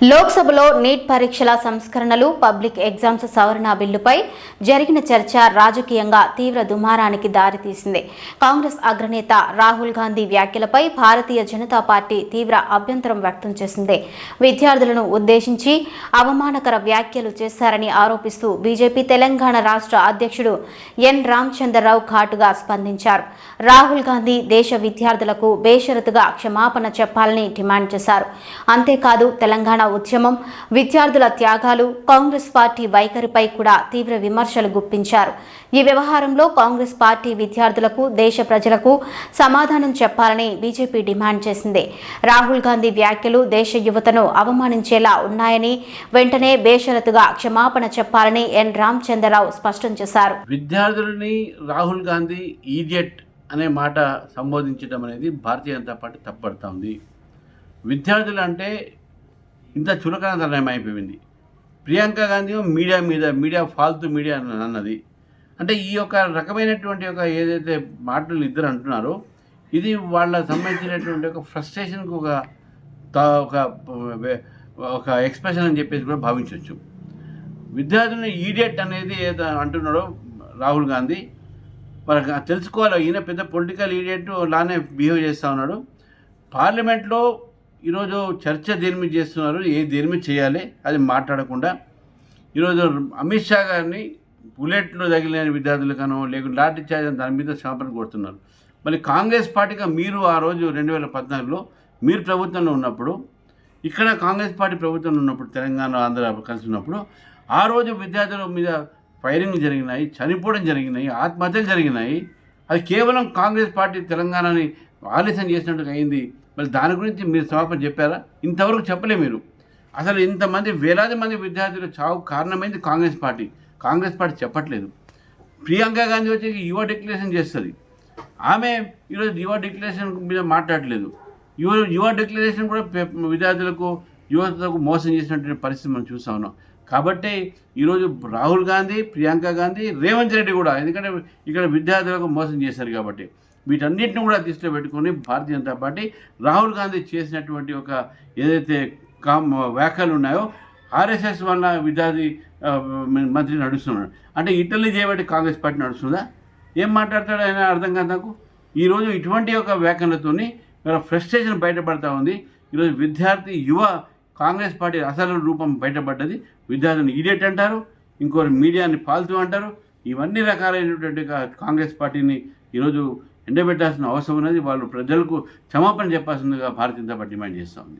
లోక్సభలో నీట్ పరీక్షల సంస్కరణలు పబ్లిక్ ఎగ్జామ్స్ సవరణ బిల్లుపై జరిగిన చర్చ రాజకీయంగా తీవ్ర దుమారానికి దారితీసింది. కాంగ్రెస్ అగ్రనేత రాహుల్ గాంధీ వ్యాఖ్యలపై భారతీయ జనతా పార్టీ తీవ్ర అభ్యంతరం వ్యక్తం చేసింది. విద్యార్థులను ఉద్దేశించి అవమానకర వ్యాఖ్యలు చేశారని ఆరోపిస్తూ బీజేపీ తెలంగాణ రాష్ట్ర అధ్యక్షుడు ఎన్ రామచంద్రరావు ఘాటుగా స్పందించారు. రాహుల్ గాంధీ దేశ విద్యార్థులకు బేషరతుగా క్షమాపణ చెప్పాలని డిమాండ్ చేశారు. అంతేకాదు తెలంగాణ ఉద్యమం, విద్యార్థుల త్యాగాలు, కాంగ్రెస్ పార్టీ వైఖరిపై కూడా తీవ్ర విమర్శలు గుప్పించారు. ఈ వ్యవహారంలో కాంగ్రెస్ పార్టీ విద్యార్థులకు, దేశ ప్రజలకు సమాధానం చెప్పాలని బీజేపీ డిమాండ్ చేసింది. రాహుల్ గాంధీ వ్యాఖ్యలు దేశ యువతను అవమానించేలా ఉన్నాయని, వెంటనే బేషరతుగా క్షమాపణ చెప్పాలని ఎన్ రామచంద్రరావు స్పష్టం చేశారు. విద్యార్థులని రాహుల్ గాంధీ ఈడియట్ అనే మాట సంబోధించడం అనేది భారతీయ జనతా పార్టీ తప్పడుతూ ఉంది. విద్యార్థులు అంటే ఇంత చులకనతనం అయిపోయింది. ప్రియాంక గాంధీ మీడియా ఫాల్తూ మీడియా అన్నది. అంటే ఈ యొక్క రకమైనటువంటి ఒక ఏదైతే మాటలు ఇద్దరు అంటున్నారో ఇది వాళ్ళ సంబంధించినటువంటి ఒక ఫ్రస్ట్రేషన్కు ఒక ఎక్స్ప్రెషన్ అని చెప్పేసి కూడా భావించవచ్చు. విద్యార్థులని ఈడియట్ అనేది ఏదో అంటున్నాడో రాహుల్ గాంధీ మరి తెలుసుకోవాలి. ఈయన పెద్ద పొలిటికల్ ఈడియట్ లానే బిహేవ్ చేస్తూ ఉన్నాడు. పార్లమెంట్లో ఈరోజు చర్చ దేని మీద చేస్తున్నారు, దేని మీద చేయాలి అది మాట్లాడకుండా ఈరోజు అమిత్ షా గారిని బుల్లెట్లు తగిలిన విద్యార్థులకనో లేకుంటే లాఠీ చార్జ్ దాని మీద క్షమాపణ కోరుతున్నారు. మళ్ళీ కాంగ్రెస్ పార్టీగా మీరు ఆ రోజు 2014లో మీరు ప్రభుత్వంలో ఉన్నప్పుడు, ఇక్కడ కాంగ్రెస్ పార్టీ ప్రభుత్వంలో ఉన్నప్పుడు, తెలంగాణ ఆంధ్ర కలిసి ఉన్నప్పుడు ఆ రోజు విద్యార్థుల మీద ఫైరింగ్ జరిగినాయి, చనిపోవడం జరిగినాయి, ఆత్మహత్యలు జరిగినాయి. అది కేవలం కాంగ్రెస్ పార్టీ తెలంగాణని ఆలస్యం చేసినట్టుగా అయింది. మళ్ళీ దాని గురించి మీరు క్షమాపణ చెప్పారా? ఇంతవరకు చెప్పలే మీరు. అసలు ఇంతమంది వేలాది మంది విద్యార్థుల చావు కారణమైంది కాంగ్రెస్ పార్టీ చెప్పట్లేదు. ప్రియాంక గాంధీ వచ్చి యువ డిక్లరేషన్ చేస్తుంది. ఆమె ఈరోజు యువ డిక్లరేషన్ మీద మాట్లాడలేదు. యువ డిక్లరేషన్ కూడా విద్యార్థులకు, యువతకు మోసం చేసినటువంటి పరిస్థితి మనం చూస్తూ ఉన్నాం. కాబట్టి ఈరోజు రాహుల్ గాంధీ, ప్రియాంక గాంధీ, రేవంత్ రెడ్డి కూడా, ఎందుకంటే ఇక్కడ విద్యార్థులకు మోసం చేశారు కాబట్టి వీటన్నిటిని కూడా దృష్టిలో పెట్టుకొని భారతీయ జనతా పార్టీ రాహుల్ గాంధీ చేసినటువంటి ఒక ఏదైతే వ్యాఖ్యలు ఉన్నాయో ఆర్ఎస్ఎస్ వల్ల విద్యార్థి మంత్రి నడుస్తున్నాడు అంటే ఇటలీ చేయబట్టి కాంగ్రెస్ పార్టీ నడుస్తుందా? ఏం మాట్లాడతాడో ఆయన అర్థం కాదు నాకు. ఈరోజు ఇటువంటి ఒక వ్యాఖ్యలతో ఫ్రస్ట్రేషన్ బయటపడతా ఉంది. ఈరోజు విద్యార్థి యువ కాంగ్రెస్ పార్టీ అసలు రూపం బయటపడ్డది. విద్యార్థులను ఈడియట్ అంటారు, ఇంకోరు మీడియాని ఫాల్తూ అంటారు. ఇవన్నీ రకాలైనటువంటి కాంగ్రెస్ పార్టీని ఈరోజు ఎండబెట్టాల్సిన అవసరం ఉన్నది. వాళ్ళు ప్రజలకు క్షమాపణ చెప్పాల్సిందిగా భారతీయ జనతా పార్టీ డిమాండ్ చేస్తూ ఉంది.